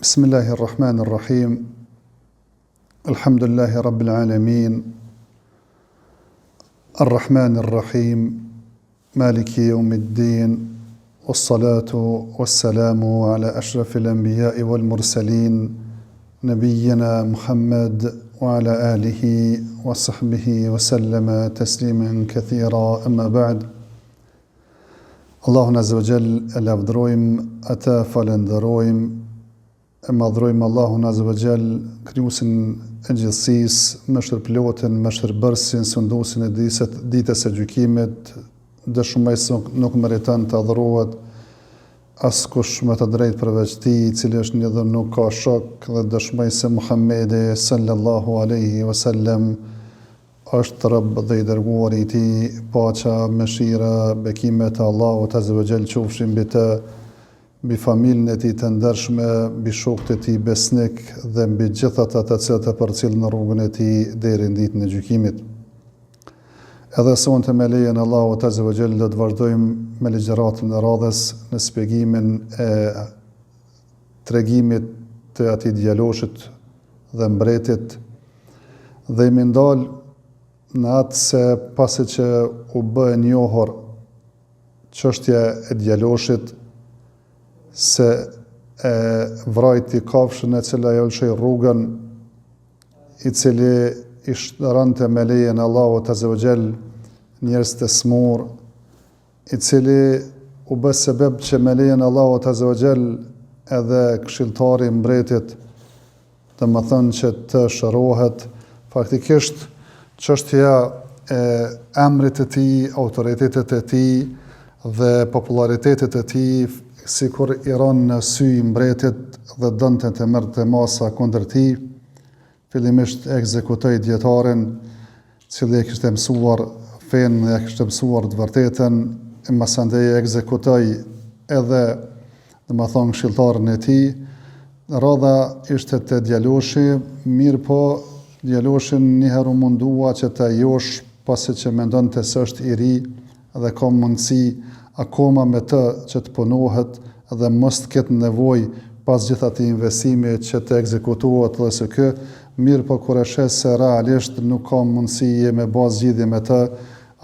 Bismillahirrahmanirrahim. Alhamdulillahi rabbil alamin. Arrahmanirrahim. Maliki yawmiddin. Wassalatu wassalamu ala ashrafil anbiya'i wal mursalin. Nabiyyina Muhammad wa ala alihi wa sahbihi wa sallama tasliman kathira, amma ba'd. Allahun azza wa jall e lavdërojmë, ata falenderojmë, e madhrojmë Allahun azza wa jall, krijuesin e gjithësisë, mëshirëplotin, mëshirbërësin, sunduesin e ditës së gjykimit, dëshmoj se nuk meriton të adhurohet askush me të drejtë përveç tij, i cili është një dhe nuk ka shok, dhe dëshmoj se Muhamedi sallallahu alaihi wasallam është rob dhe i dërguari i tij, paqja, mëshira, bekimet e Allahut azza wa jall qofshin mbi të, mbi familjen e tij të ndershme, mbi shokët e tij besnik dhe mbi gjithë ata të cilët e përcjellin në rrugën e tij deri në ditën e gjykimit. Edhe sonte me lejen e Allahut azza wa jall do të vazhdojmë me ligjëratën e radhës në shpjegimin e tregimit të atij djaloshit dhe mbretit, dhe jemi ndal në atë se pasi që u bë e njohur çështja e djaloshit, se e vrajti kafshën e cila ja ulshoi rrugën, i cili i shërante me lejen e Allahut azza wa jall njerëz të smur, i cili u bë sebeb që me lejen e Allahut azza wa jall edhe këshilltari i mbretit, domethënë që të shërohet. Faktikisht çështja e emrit të tij, autoritetet e tij dhe popularitetet e tij, sikur i ran në sy i mbretit dhe dënte të merrte masa kundër tij, fillimisht e ekzekutoi dietarin, i cili e kishte mësuar fenë, e kishte mësuar të vërtetën, e masandej e ekzekutoi edhe domethënë këshilltarin e tij. Radha ishte te djaloshi, mirë po djaloshin njëherë u mundua që të josh, pasi që mendonte se është i ri dhe ka mundësi akoma me të që të punohet dhe mos të ketë nevojë pas gjithë atij investimi që të ekzekutohet dhe së kë, mirë po kur e sheh se realisht nuk ka mundësi me bazë zgjidhje me të,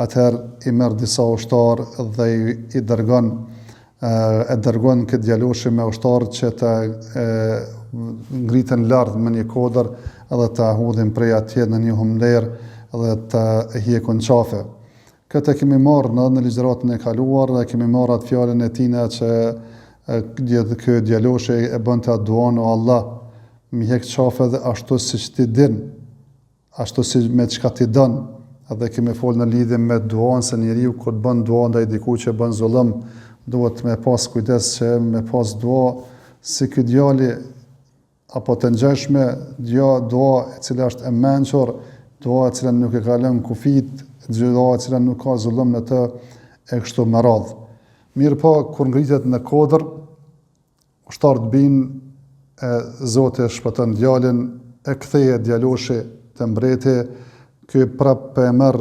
atëherë i merr disa ushtar dhe i dërgon këtë djaloshi me ushtar që të ngriten lart me një kodër edhe të hudhin prej atje në një humler dhe të hjekun qafe. Këtë kemi marrë në ligjëratën e kaluar dhe kemi marrë atë fjalën e tina që ky djaloshi e bënte atë duan: o Allah, mi hek qafe dhe ashtu siç ti din, ashtu si me çka ti don. Edhe kemi folë në lidhje me duan, se njeriu kur të bën dua ndaj dikujt që bën zullëm, duhet me pas kujdes që me pas dua si ky djali, apo të ngjashme dua e cila është e mençur, dua e cila nuk e ka lënë kufit, dua e cila nuk ka zullëm në të, e kështu me radhë. Mirë po, kur ngritet në kodër, ushtarët binë, Zoti shpëton djalin, e kthehet djaloshi te mbreti, ky prapë e merr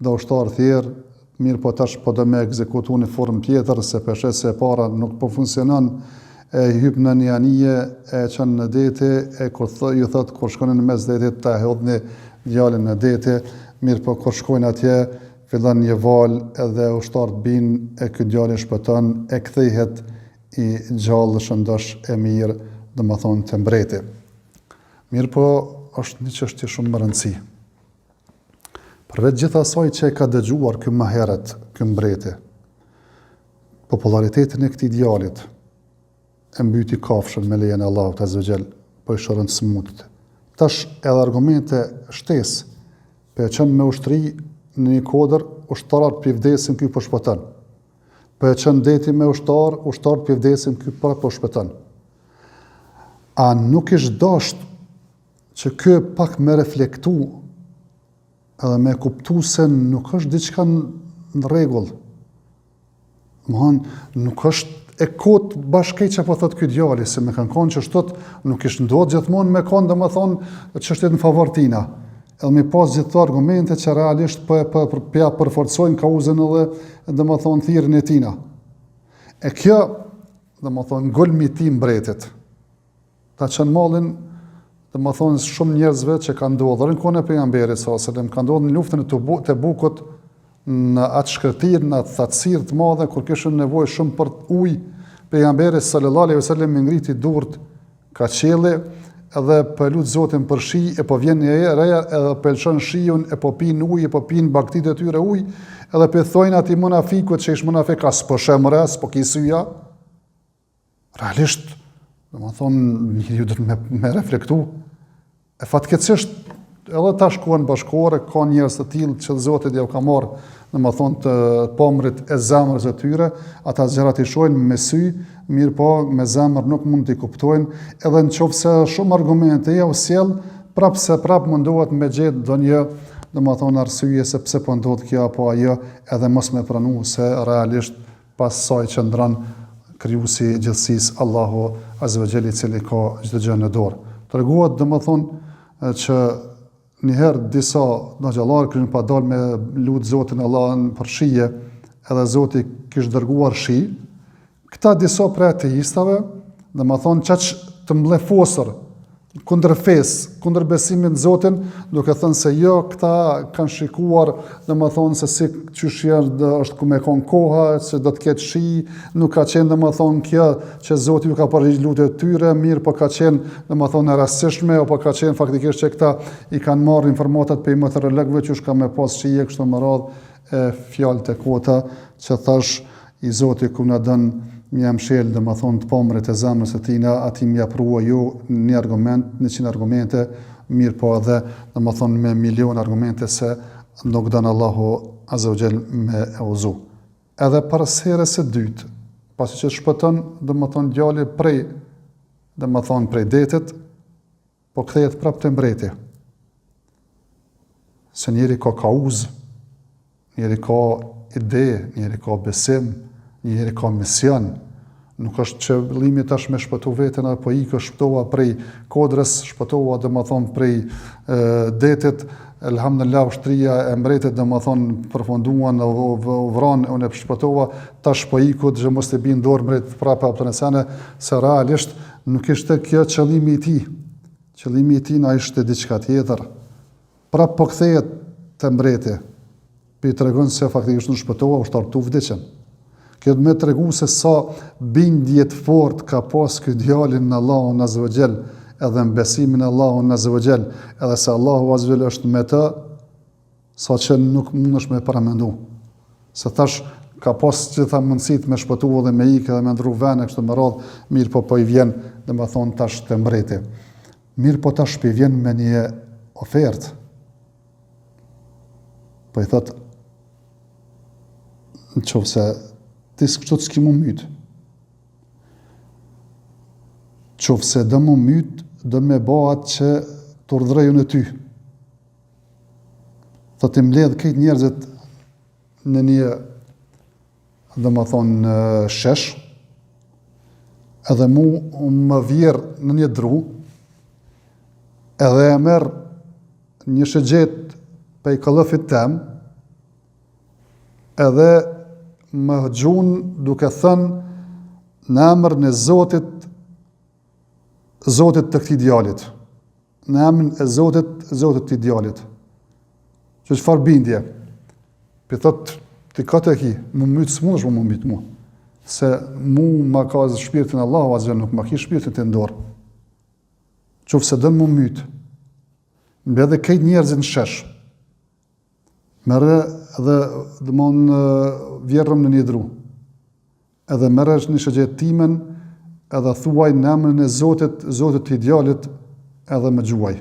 dhe ushtar tjerë, mirë po tash po do me ekzekutu në formë tjetër, se peshe se e para nuk po funksionon, e hyp në një anije, e çon në deti, e ju thot kur shkoni në mes detit ta hodhni djalin në deti, mirë po kur shkojnë atje, fillon një val edhe ushtarët binë, e ky djali shpëton, e kthehet i gjallë shëndosh e mirë, domethënë te mbreti. Mirë po është një çështje shumë e rëndësishme. Përveç gjithë asaj që e ka dëgjuar ky më herët, ky mbreti, popularitetin e këtij djalit, e mbyti kafshën me lejen e Allahut azza wa jall, po i shëron smutit. Tash edhe argumente shtesë, për e qenë me ushtri në një kodër, ushtarat për vdesin, ky po shpëton. Për e qenë deti me ushtarët për vdesin, ky po shpëton. A nuk ish dasht që ky pak me reflektu edhe me kuptu se nuk është diçka në rregull. Nuk është e kot bashkë që po thot ky djali, se me kanë qenë që shtot nuk ish ndodhur gjithmonë me kanë domethënë çështjet në favor tina. Edhe me pas gjithë këto argumente që realisht po përforcojnë kauzën edhe domethënë thirrjen e tina. E kjo domethënë ngulmi i tij mbretit. ta qenë mallin, domethënë shumë njerëzve që kanë ndodhur në kohën e pejgamberit sallallahu alajhi wasallam, kanë ndodhur në luftën e Tebukut, në atë shkërtirë, në atë thatësirë të madhe kur kishin nevojë shumë për ujë, pejgamberi sallallahu alajhi wasallam ngriti durt ka qielli edhe po lut Zotin për shi, e po vjen reja edhe pelshon shiun, e po pin ujë, e po pin baktitë e tyre ujë, edhe po thojnë atij munafikut që ish munafik as po shemra, as po kisuja. Realisht, domethënë njeriu do të me reflektu. E fatkeqësisht edhe tash kohën bashkore ka njerëz të tillë që Zoti ja ka marrë, domethënë të pomrit e zemrës së tyre, ata gjërat i shohin me sy, mirë po me zemër nuk mund t'i kuptojnë, edhe nëse shumë argumente ja u sjell, prap mundohet me gjetë ndonjë, domethënë arsye se pse po ndodh kjo apo ajo, edhe mos me pranu se realisht pas saj që ndron krijuesi i gjithësisë Allahu Azza wa Jalla i cili ka çdo gjë në dorë. Treguohet domethënë që njëherë disa xhallarë kishin pa dalë me lut Zotin Allahun për shije, edhe Zoti kishte dërguar shi. Këta disa prej ateistave, domethënë çaq të mllefosur kundër fesë, kundër besimit në Zotin, duke thënë se jo, këta kanë shikuar, domethënë se si qysh është ku me kon koha, se do të ketë shi, nuk ka qenë domethënë kjo që Zoti ju ka përgjigj lutjet tyre, mirë po ka qenë domethënë e rastësishme, apo ka qenë faktikisht që këta i kanë marrë informatat për meteorologëve qysh ka me pas shije kështu më radhë fjalë të kota që thash i Zoti ku na dën mi amshel domethënë të pomrit e zemrës së tina, ati mi aprua ju një argument, 100 argumente, mirë po edhe domethënë me milion argumente se nuk dën Allahu Azza wa Jall me e uzu. Edhe pas herës së dytë, pasi që shpëton domethënë djali prej detit, po kthehet prapë te mbreti. Se njeri ka kauz, njeri ka ide, njeri ka besim, njeri ka mision. Nuk është që qëllimi tash me shpëtu veten apo ikë shpëtova prej kodrës, shpëtova domethënë prej detit, elhamdulillah ushtria e mbretit domethënë përfunduan, vran, unë shpëtova, tash po iku që mos të bin dorë mbret prapë apo nësane, se realisht nuk ishte kjo qëllimi i tij. Qëllimi i tij na ishte diçka tjetër. Prapë po kthehet te mbreti. Pi tregon se faktikisht nuk shpëtova, u shtartu vdicën. Kjo me të regu se sa bindje të fort ka pas këtë djalin në Allahun Azza wa Jall, edhe në besimin në Allahun Azza wa Jall, edhe se Allahu Azza wa Jall është me të, sa që nuk mundesh me paramendu. Se tash ka pas gjitha mundësit me shpëtu dhe me ikë dhe me ndru vene, kështu me radhë, mirë po i vjen dhe me thonë tash të mbreti. Mirë po tash po i vjen me një ofertë. Po i thotë, në qovë se ti kështu të s'ki mu mytë. Qovë se dhe mu mytë, dhe me bëhat që të urdhreju në ty. Thot i mbledh këtë njerëzit në një, dhe më thonë, shesh, edhe mu më vjerë në një dru, edhe e merë një shëgjet pe i këllëfit tem, edhe më hëgjun duke thënë në emër në Zotit të këtij djalit. Në emrin e Zotit të këtij djalit. Që çfarë bindje? Pi thot ti ka të ki, më mytë s'mundesh më mytë mu. Se mu ma ka shpirtin Allahu Azza nuk ma ki shpirtin të ndorë. Qoftë se dënë më mytë. Mbledhe këtë njerëzit në shesh. Merë edhe dëmon vjerëm në një dru. Edhe merë një shëgjet timen, edhe thuaj në emrin e Zotit të idealit, edhe më gjuaj.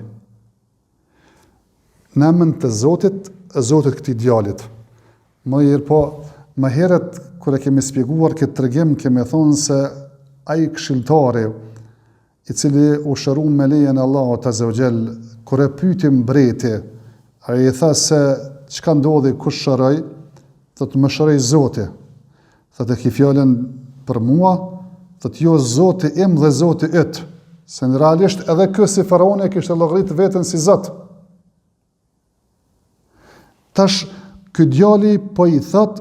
Në emrin të Zotit këtij idealit. Më herët, kër e kemi spjeguar këtë tregim, kemi thonë se ai këshilltari, i cili u shëru me lejen e Allahut Azza wa Jall, kur e pyeti mbreti, ai i tha se çka ndodhi, kush shëroi, thotë më shëroi Zoti. Thotë ki fjalën për mua, thotë jo Zoti im dhe Zoti yt. Se në realisht edhe ky si faraoni kishte llogarit veten si Zot. Tash ky djali po i thot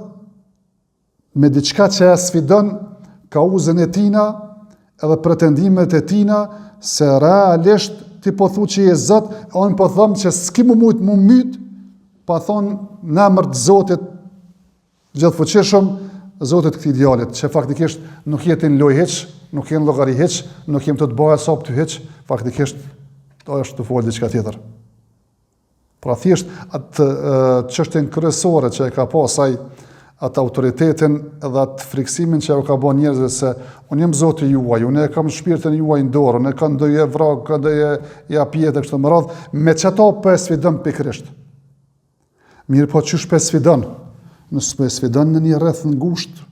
me diçka që e sfidon kauzën e tina, edhe pretendimet e tina se realisht ti po thu që je Zot, unë po them që s'ki mu myt, pa thonë në emër të Zotit gjithfuqishëm, Zotit këtij djalit, që faktikisht nuk jetin loj hiç, nuk jenë llogari hiç, nuk jem të bëja sop ty hiç, faktikisht është të folë diçka tjetër. Pra thjesht atë çështjen kryesore që e ka pasaj, atë autoritetin edhe atë friksimin që u ka bën njerëzve se unë jam Zoti juaj, unë e kam shpirtin juaj në dorë, unë kam doje vrag, kam doje ja pjetë kështu më radh, me çato po e sfidon pikërisht. Mirë po çysh po e sfidon? Nëse po e sfidon në një rreth ngushtë,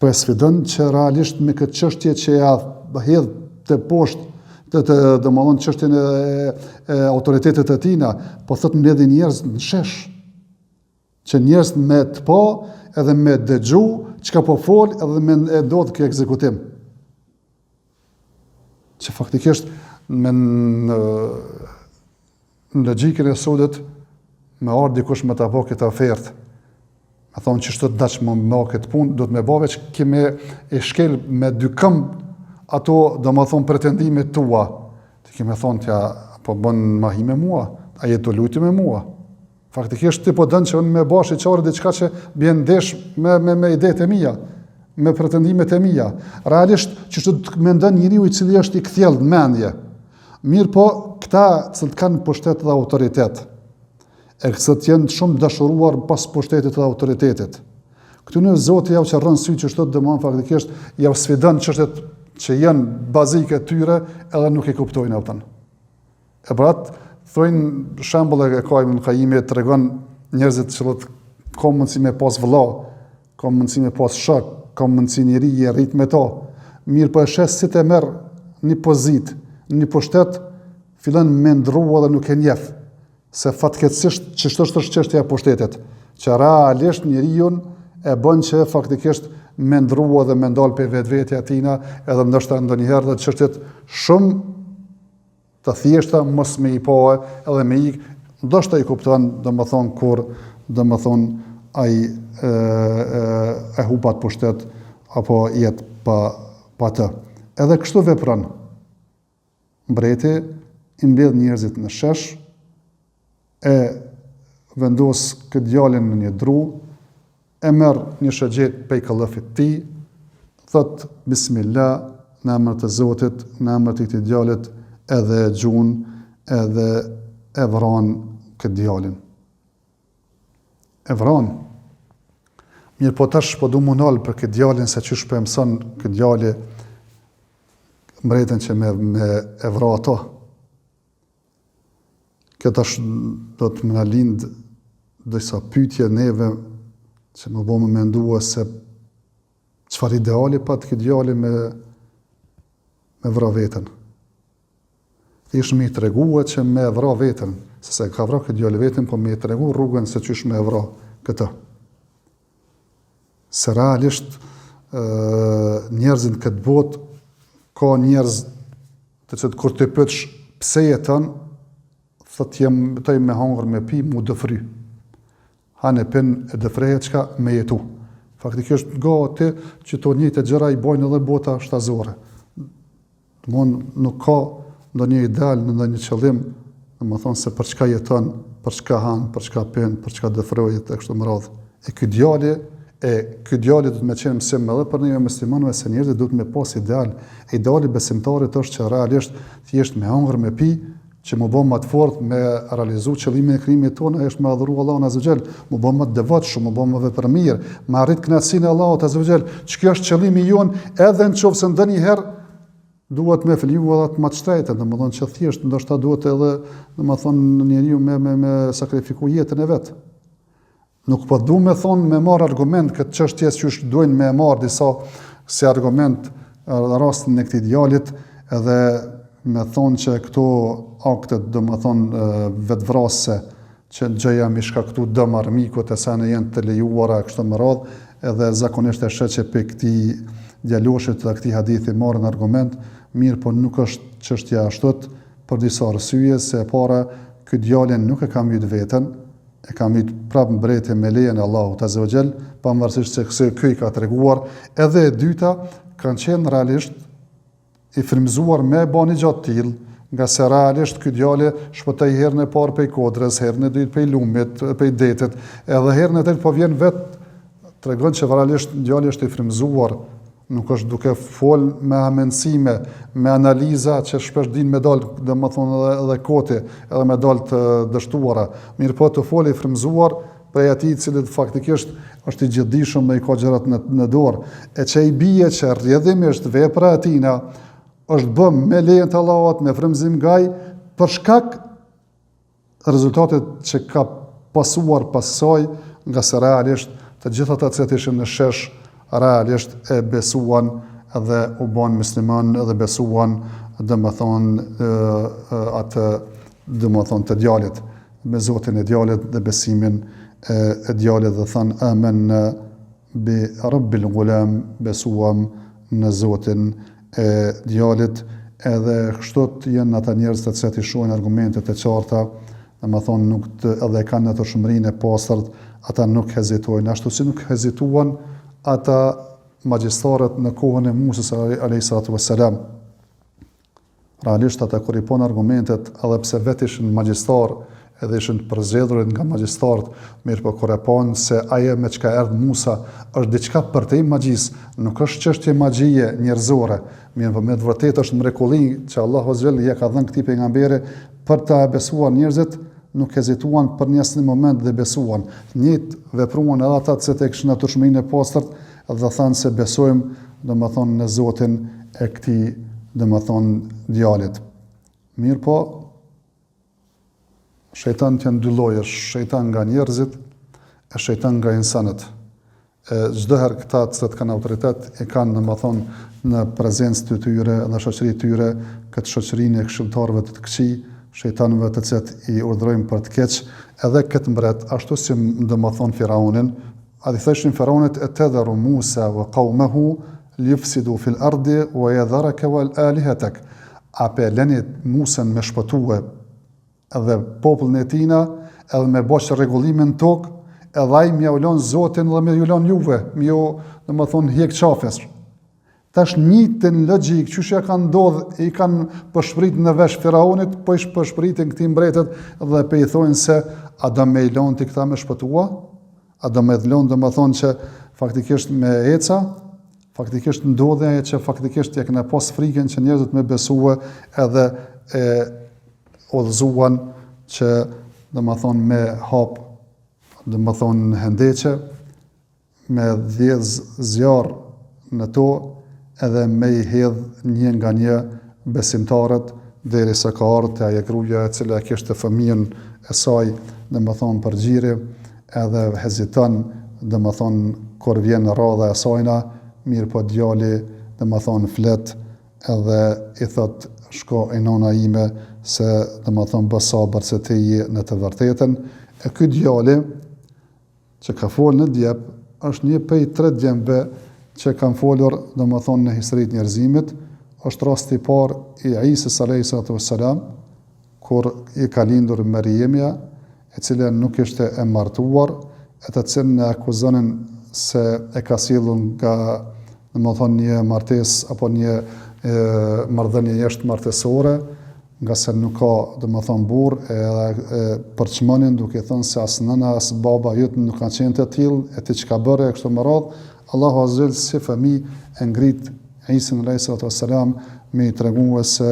po e sfidon që realisht me këtë çështje që ja hedh të poshtë domethënë çështjen e autoritetit të tina, po thot mbledhin njerëz në shesh. Që njerëz me të pa edhe me dëgju çka po fol edhe me e ndodh kë ekzekutim. Që faktikisht me në logjikën e sodit me ardhi dikush me ta bë këtë ofertë. Me thonë që shto të daqë më këtë punë, do të me bave që kime e shkel me dy këmbë ato, do më thonë, pretendimet tua. Ti kime thonë tja, po bën mahi me mua, a jetë të luti me mua. Faktikisht ti po dënë që unë me bash i qarë diçka që bjen ndesh me idejt e mija, me pretendimet e mija. Realisht që shto të mendon njeriu i cili është i kthjellë në mendje. Mirë po, këta cilët kanë pushtet dhe autoritet, e kësët jenë shumë dashuruar pas pushtetit dhe autoritetit. Këtu në Zoti jau që rrën sy që shtot dëmon faktikisht jau sfidon çështjet që janë bazike tyre edhe nuk i kuptojnë autën. E për atë thojnë shembull e ka Ibn Qayyimi tregon njerëzit që ka mundësi me pas vëlla, ka mundësi me pas shok, ka mundësi njëri i rrit me to. Mirë po e shes si të merr një pozitë, një pushtet, fillon me ndrua dhe nuk e njeh. Se fatkeqësisht ç'është çështja e pushtetit, që realisht njeriu e bën që faktikisht me ndrua dhe me ndal pe vetvetja e tina, edhe ndoshta ndonjëherë dhe çështjet shumë të thjeshta mos me i pa edhe me ik, ndoshta i kupton, domethënë kur domethënë ai e hupat pushtet apo jet pa të. Edhe kështu vepron. Mbreti i mbledh njerëzit në shesh, e vendos këtë djalin në një dru, e merr një shëgjet pej këllëfit ti, thot bismillah, në emër të Zotit, në emër të këtij djalit, edhe e gjun, edhe e vran këtë djalin. E vran. Mirë po tash po du munal për këtë djalin, se qysh po e mëson këtë djali mbretën që me e vra ato. Kjo tash do të më na lind disa pyetje neve që më bëmë me mendua se çfarë ideali pat këtë djali me vra veten. Thjesht me i tregua që me vra veten, se ka vra këtë djali veten, po me i tregu rrugën se qysh me vra këtë. Se realisht njerëzit në këtë botë ka njerëz të cilët kur të pyetsh pse jeton, thot jetoj me hangër me pi, mu dëfry. Hanë e pin e dëfreje qka me jetu. Faktikisht gati që to njëjtë gjëra i bojnë edhe bota shtazore. Nuk ka ndonjë ideal në ndonjë qëllim, më thonë se për çka jeton, për çka hanë, për çka pin, për çka dëfrojet e kështu më radhë. E ky djali do të me qenë mësim edhe për një muslimanëve se njerëzit do të me pas ideal. Ideali besimtarit është që realisht thjesht me hangër me pi, që më bëmë më të fort me realizu qëllimin e krijimit tonë, është me adhuru Allahun Azza wa Jall, më bëmë më të devotshëm, më bëmë më vepërmirë, me arrit kënaqësinë e Allahut Azza wa Jall, që kjo është qëllimi jon, edhe nëse ndonjëherë duhet me fliu edhe të më shtretë, domethënë që thjesht ndoshta duhet edhe, domethënë njeriu me sakrifiku jetën e vet. Nuk po du me thonë me marr argument këtë çështje që duhen me marr disa si argument në rastin e këtij djalit, edhe me thonë që këto aktet do më thonë vetvrasëse që gjëja mi shkaktu dëm armikut e sa në jenë të lejuara kështu më radhë, edhe zakonisht e shet që për këti djaloshit dhe këti hadithi marrën argument, mirë po nuk është çështja ashtot për disa arsye, se e para ky djalin nuk e ka myt veten, e ka myt prapë mbretën me lejen e Allahut Azza wa Jall, pavarësisht se ky ka treguar, edhe e dyta kanë qenë realisht i frymzuar me bani gjatë tillë, nga se realisht ky djali shpëtoi herën e parë prej kodrës, herën e dytë prej lumit, prej detit, edhe herën e tretë po vjen vetë tregon që realisht djali është i frymzuar, nuk është duke fol me amendsime, me analiza që shpesh din me dal, domethënë edhe koti, edhe me dal të dështuara. Mirë po të fol i frymzuar prej atij i cili faktikisht është i gjithdijshëm me i ka gjërat në dorë, e që i bie që rrjedhimisht vepra e tina është bëm me lejen të Allahut, me frymzim gaj, për shkak rezultatet që ka pasuar pas saj, nga se realisht të gjithë ata që ishin në shesh realisht e besuan dhe u bën musliman dhe besuan atë të djalit, me Zotin e djalit dhe besimin e djalit dhe thanë amen bi rabbil gulam, besuam në Zotin e djalit, edhe kështot janë ata njerëz të cilët i shohin argumentet e qarta, domethënë edhe kanë ato shumërinë e pastërt, ata nuk hezitojnë, ashtu si nuk hezituan ata magjistarët në kohën e Musës a.s. Realisht ata kur i pon argumentet, edhe pse vetë ishin magjistar, edhe ishin përzgjedhur nga magjistarët, mirë po kur e pon se ajo me çka erdhi Musa është diçka përtej magjisë, nuk është çështje magjie njerëzore, mirë po me të vërtetë është mrekulli që Allahu xhel ja ka dhënë këtij pejgamberi për ta besuar njerëzit, nuk hezituan për një asnjë moment dhe besuan. Njëjtë vepruan edhe ata që kishin ato shumërinë e pastërt dhe thanë se besojmë, domethënë në Zotin e këtij, domethënë djalit. Mirë po, shejtanët janë dy llojesh, shejtan nga njerëzit e shejtan nga insanët. Çdo herë këta që kanë autoritet e kanë domethënë në prezencë të tyre, në shoqërinë e tyre, këtë shoqërinë e këshilltarëve të këqij, shejtanëve të cilët i urdhërojnë për të keq, edhe këtë mbret, ashtu si domethënë Firaunin, a i thëshin Firaunit etadharu Musa wa qaumahu liyufsidu fil ardi wa yadharaka wal alihatak. A pe leni Musën me shpëtue edhe popullin e tina, edhe me bosh rregullimin tokë, edhe ai m'ia ulon Zotin dhe me ulon juve, domethënë hjek qafes. Tash njëjtën logjik, qysh ja kanë ndodh, i kanë përshprit në vesh Firaunit, po i përshpritin këtij mbretet dhe pe i thonë se a do me ilon ti këta me shpëtua? A do me dhlon domethënë që faktikisht me eca, faktikisht ndodhe ajo që faktikisht ja kanë pas frikën që njerëzit me besue edhe e udhëzuan që domethënë me hap, domethënë hendeqe, me dhjedh zjarr në to, edhe me i hedh një nga një besimtarët derisa ka ardhur ajo gruaja e cila kishte fëmijën e saj, domethënë për xhiri, edhe heziton, domethënë kur vjen radha e sajna, mirë po djali domethënë flet edhe i thot shko e nona ime se domethënë bë sabër se ti je në të vërtetën. E ky djali që ka folë në djep është një prej 3 djemve që kanë folur domethënë në historitë njerëzimit, është rasti i parë i Isës alayhis salam, kur i ka lindur Mariemja, e cila nuk ishte e martuar, e të cilën e akuzonin se e ka sjellur nga domethënë një martesë apo një marrëdhënie jashtë martesore, nga se nuk ka domethënë burr, edhe përçmonin duke thënë se as nëna as baba jot nuk kanë qenë të tillë, e ti çka bëre kështu më radh. Allahu azza si fëmijë e ngrit Isën alayhis salam me i treguar se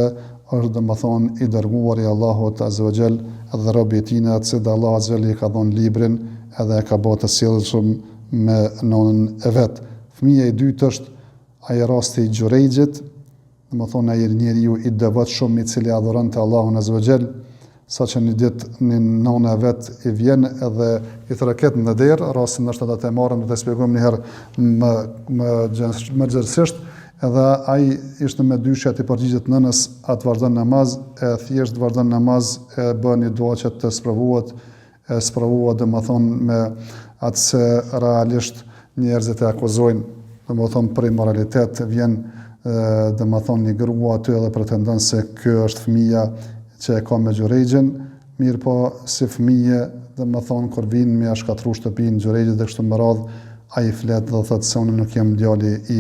është domethënë i dërguar i Allahut azza wa jall dhe robi i tij që Allahu azza wa jall i ka dhënë librin edhe e ka bërë të sjellshëm me nonën e vet. Fëmia i dytë është ai rasti i Xhurejxhit, domethënë ai njeriu i devotshëm i cili adhuronte Allahun azza wa jall, saqë një ditë një nona e vet i vjen edhe i thraket në derë, rastin është ata të marrëm dhe të shpjegojmë një herë më gjërësisht, edhe ai ishte me dyshja të përgjigjet nënës, atë vazhdon namaz, e thjesht vazhdon namaz, e bën një dua që të sprovuat domethënë me atë se realisht njerëzit e akuzojnë, domethënë për immoralitet, vjen domethënë një grua aty edhe pretendon se ky është fëmia që e ka me Xhurejxhin, mirë po si fëmijë, domethënë kur vinë me shkatru shtëpinë Xhurejxhit dhe kështu me radhë, ai flet dhe thotë se unë nuk jam djali i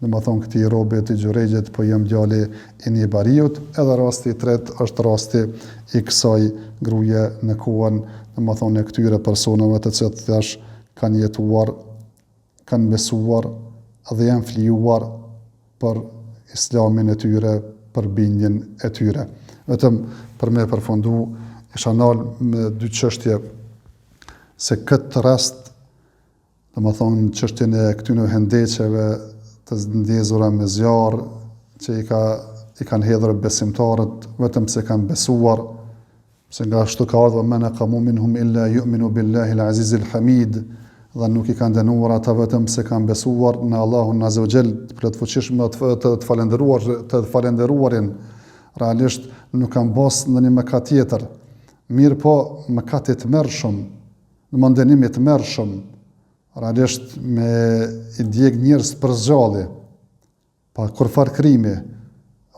domethënë këtij robi të Xhurejxhit, po jam djali i një bariut, edhe rasti i tretë është rasti i kësaj gruaje në kohën, domethënë e këtyre personave të cilët thash kanë jetuar, kanë besuar dhe janë flijuar për islamin e tyre, për bindjen e tyre. Vetëm për me përfundu, isha nal me dy çështje se këtë rast, domethënë çështjen e këtyre hendeqeve të ndezura me zjarr që i kanë hedhur besimtarët vetëm se kanë besuar, se nga ashtu ka ardhur ma naqamu minhum illa yu'minu billahi al-aziz al-hamid, dhe nuk i kanë dënuar ata vetëm se kanë besuar në Allahun Azza wa Jall, të plotfuqishëm të falendëruarin. Realisht nuk kanë bos në një mëkat tjetër. Mirë po mëkati të mërshëm, në mëndenimi të mërshëm, realisht me i djeg njerëz për zgjalli, pa kurfar krimi,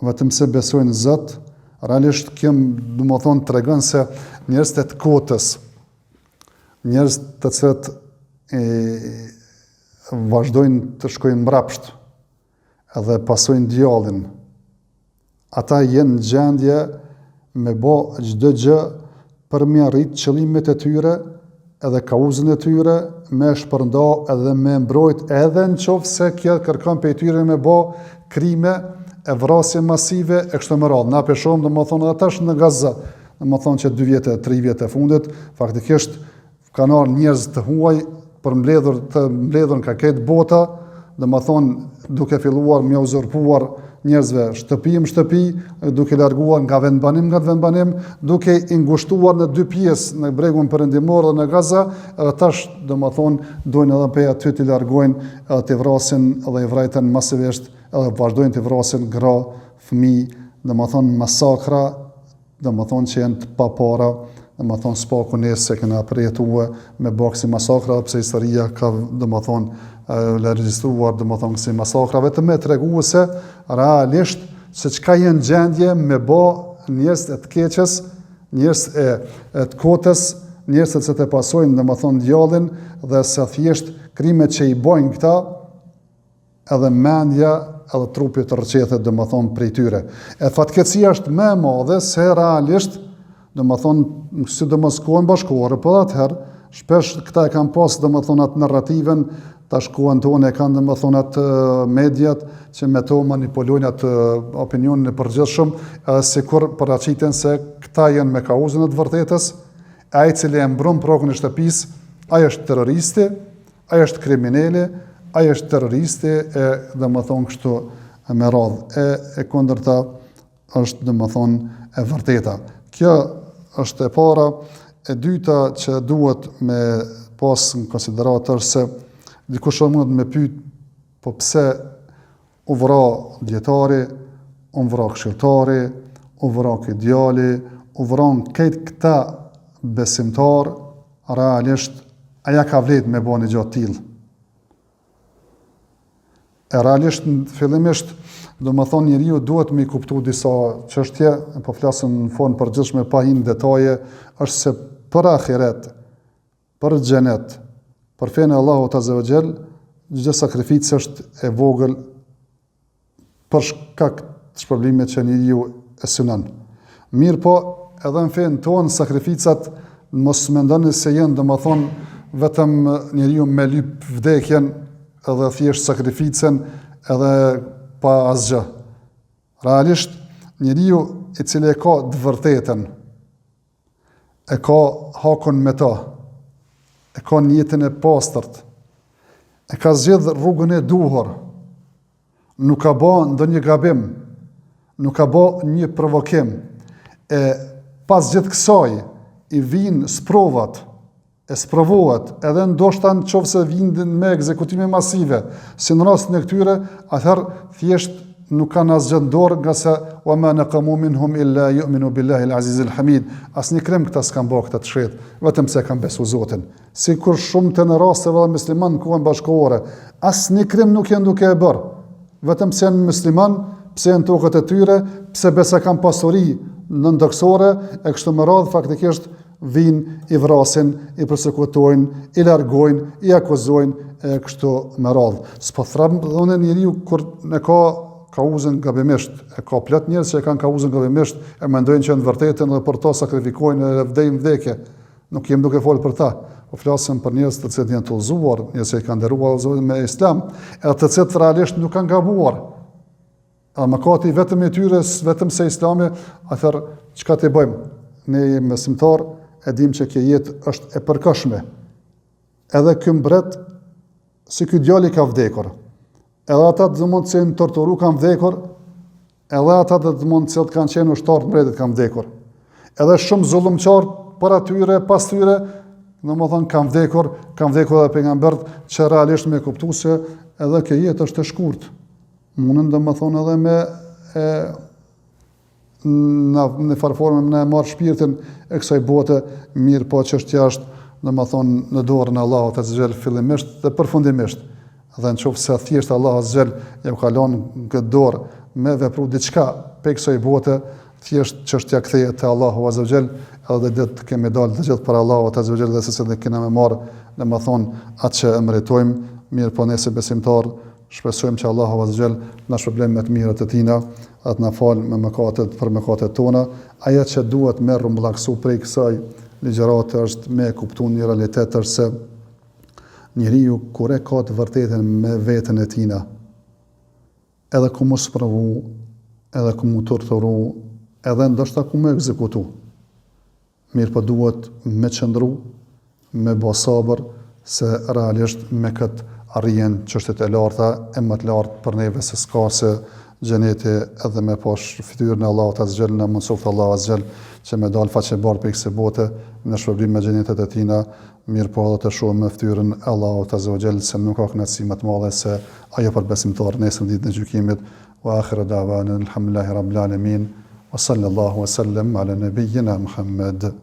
vetëm se besojnë Zot, realisht kjo domethënë tregon se njerëzit e të kotës, njerëz të cilët vazhdojnë të shkojnë mbrapsht, edhe pasojnë djallin, ata jenë në gjendje me bo çdo gjë për me arrit qëllimet e tyre edhe kauzën e tyre, me shpërnda edhe me mbrojt, edhe në qoftë se kjo kërkon prej tyre me bo krime e vrasje masive e kështu me radhë. Na për shohim domethënë edhe tash në Gaza, domethënë që 2 vjet, 3 vjet e fundit, faktikisht kanë ardhur njerëz të huaj për mbledhur nga këtë bota, domethënë duke filluar me uzurpuar njerëzve shtëpi më shtëpi, duke larguar nga vendbanim, duke i ngushtuar në 2 pjesë, në bregun perëndimor dhe në Gaza, edhe tash domethënë dojnë edhe prej aty të largojnë edhe të vrasin edhe i vrajten masivisht, edhe vazhdojnë të vrasin gra, fëmijë, domethënë masakra, domethënë që janë të papara, domethënë spaku nesë se kena përjetuar me baksi masakra, pse historia ka domethënë regjistruar domethënë si masakra, vetëm me treguese realisht se çka janë gjendje me bë njerëz e të keqës, njerëz e të kotës, njerëz që të pasojnë domethënë djallin dhe se thjesht krimet që i bojnë këta, edhe mendja edhe trupi të rrëqethet domethënë prej tyre. E fatkeqësia është më e madhe se realisht domethënë sidomos kohën bashkëkohore, po atëherë shpesh këta e kanë pas domethënë atë narrativen, tash kohën tonë e kanë domethënë atë mediat që me to manipulojnë atë opinionin e përgjithshëm, edhe sikur paraqiten se këta janë me kauzën e të vërtetës, ai i cili e mbron prokën e shtëpisë, ai është terroristi, ai është kriminali, ai është terroristi e domethënë kështu me radhë. E kundërta është domethënë e vërteta. Kjo është e para. E dyta që duhet me pas në konsideratë është se dikush mund me pyet, po pse u vra djetari, u vra këshilltari, u vra ky djali, u vran këtë këta besimtar, realisht aja ka vlet me bani gjatë tillë. E realisht fillimisht domethënë njeriu duhet me kuptu disa çështje, po flasëm në formë përgjithshme pa hyrë në detaje, është se për ahiret, për xhenet, për fenë Allahut Azza wa Jall, çdo sakrificë është e vogël për shkak të shpërblimit që njeriu e synon. Mirë po, edhe në fenë tonë sakrificat mos mendoni se janë domethënë vetëm njeriu me lyp vdekjen edhe thjesht sakrificën edhe pa asgjë. Realisht njeriu i cili e ka të vërtetën, e ka hakun me ta, e ka njëtin e pastërt, e ka zgjedh rrugën e duhur, nuk ka bë ndonjë gabim, nuk ka bë një provokim, e pas gjithë kësaj i vinë sprovat, e sprovohet, edhe ndoshta nëse vinë me ekzekutime masive, si në rastin e këtyre, atëherë thjesht nuk kanë asgjë në dorë, nga se wa ma naqamu minhum illa yu'minu billahi al-aziz al-hamid. Asnjë krim këta s'kan bërë këtë të shit, vetëm se kanë besu Zotin. Sikur shumë të në rasteve dhe musliman në kohën bashkëkohore, asnjë krim nuk janë duke e bërë, vetëm se janë musliman, pse janë tokët e tyre, pse besa kanë pasuri nëndëksore, e kështu me radhë faktikisht vinë, i vrasin, i përsekutojnë, i largojnë, i akuzojnë e kështu me radhë. S'po them thonë njeriu kur ne ka uzën gabimisht, e ka plot njerëz që e kanë uzën gabimisht, e mendojnë që në vërtetën dhe për to sakrifikojnë e vdejnë vdekje. Nuk jem duke folë për ta, po flasim për njerëz të cilët janë të udhëzuar, njerëz që kanë nderuar me Islam, edhe të cilët realisht nuk kanë gabuar. A mëkati vetëm i tyre, vetëm se Islami, atëherë çka të bëjmë? Ne jemi besimtar, e dim që kjo jetë është e përkohshme. Edhe ky mbret, si ky djali ka vdekur. Edhe ata të mund të jenë torturu kanë vdekur, edhe ata të mund të kanë qenë ushtarë mbretit kanë vdekur. Edhe shumë zullumçar para tyre, pas tyre, domethënë kanë vdekur edhe pejgamberët që realisht me kuptu se edhe kjo jetë është e shkurtë. Mundën domethënë edhe me në farforme në marrë shpirtin e kësaj bote, mirë po çështja është domethënë në dorën e Allahut azza xhel fillimisht dhe përfundimisht. Dhe nëse thjesht Allah azza xhel ja kalon këtë dorë me vepru diçka pe kësaj bote, thjesht çështja kthehet te Allahu azza xhel, edhe ditë kemi dalë të gjithë për Allahut azza xhel dhe se ne kemi më marr domethënë atë që meritojmë, mirë po nëse besimtar shpresojmë që Allahu azza xhel na shpërblen me të mirat e tina, atë na fal me mëkatet për mëkatet tona. Ajo që duhet me rrumbullaksu prej kësaj ligjërate është me kuptuar një realitet është se njeriu kur e ka të vërtetën me veten e tina, edhe ku mos provu, edhe ku mu torturu, edhe ndoshta ku mu ekzekutu. Mirë po duhet me qëndru, me bo sabër, se realisht me këtë arrijen çështjet e larta, e më të lartë për neve se s'ka se xheneti edhe me posh fytyrën e Allahut azza xhel, na mundsoft Allahu azza xhel që me dal faqe bardh për kësaj bote në shpërblim me xhenetet e tina, mirë po edhe të shohim me fytyrën e Allahut azza xhel se nuk ka kënaqësi më të madhe se ajo për besimtar nesër ditën e gjykimit. Wa akhiru da'wana alhamdulillahi rabbil alamin wa sallallahu wa sallam ala nabiyyina Muhammad.